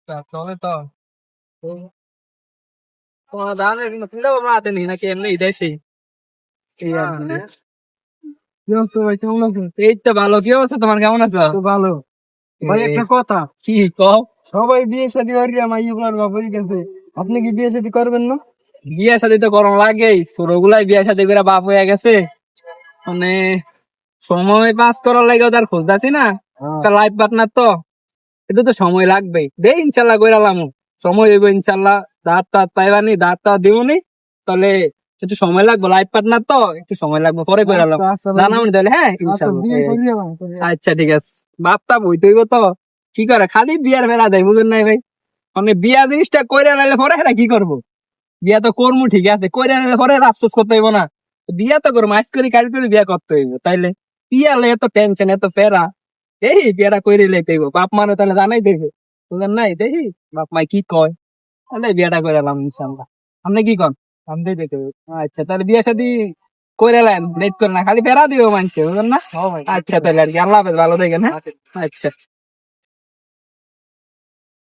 চলে তো তোমার দানের চিন্তা ভাবনা হাতে নি নাকি এমনি দেশি এই আর কি না? কি অবস্থা ভাই, কেমন আছেন? এই তো ভালো। কি অবস্থা তোমার, কেমন আছো? তো ভালো। ভাই একটা কথা, কি কও? সবাই বিয়ে শাদী করিয়া মাইয়া গুলার বাপ হয়ে গেছে, আপনি কি বিয়ে শাদী করবেন না? বিয়ে শাদী তো করণ লাগেই, ছোট গুলাই বিয়ে শাদী করে বাপ হয়ে গেছে। মানে সময় পাস করার লাগে তার খুঁজতাছি না, একটা লাইফ পার্টনার তো এটা তো সময় লাগবেই। দে ইনশাল্লাহ কইরালাম, সময় হইব ইনশাল্লাহ। দাঁত টাত পাইবানি, দাঁত টাত দিবনি, তাহলে একটু সময় লাগবে। লাইফ পার্টনার তো একটু সময় লাগবে, পরে কইরালাম। আচ্ছা আচ্ছা ভাই, জানাবনি তাহলে, হ্যাঁ আচ্ছা ইনশাল্লাহ। বিয়ে করিয়া না আচ্ছা ঠিক আছে। বাপটা বইতেইব তো, কি করে খালি বিয়ার বেড়া দেয়, বুঝেন নাই ভাই? মানে বিয়া জিনিসটা কইরা নাইলে পরে হ্যাঁ কি করবো? বিয়া তো করবো ঠিক আছে, কইরা নাইলে পরে আর আফসোস করতে হইব না? বিয়া তো করবো, আজ করি কাল করি বিয়া করতে হইব, তাইলে বিয়া হলে এত টেনশন এত ফেরা। এই বিয়াটা কইরে লইতে হইব, বাপ মানে তাহলে জানাই দেবে। বুঝলেন নাই? দেখি বাপ মাই কি কয়, তাহলে বিয়াটা করে এলাম ইনশাল্লাহ। আপনি কি কন? আমি দেখে। আচ্ছা তাহলে বিয়া শাদী করে এলেন, লেট করে না, খালি ফেরা দিও মানছে, বুঝলেন না? আচ্ছা তাহলে আর কি, আল্লাহ হাফেজ, ভালো দেখেন, হ্যাঁ। আচ্ছা।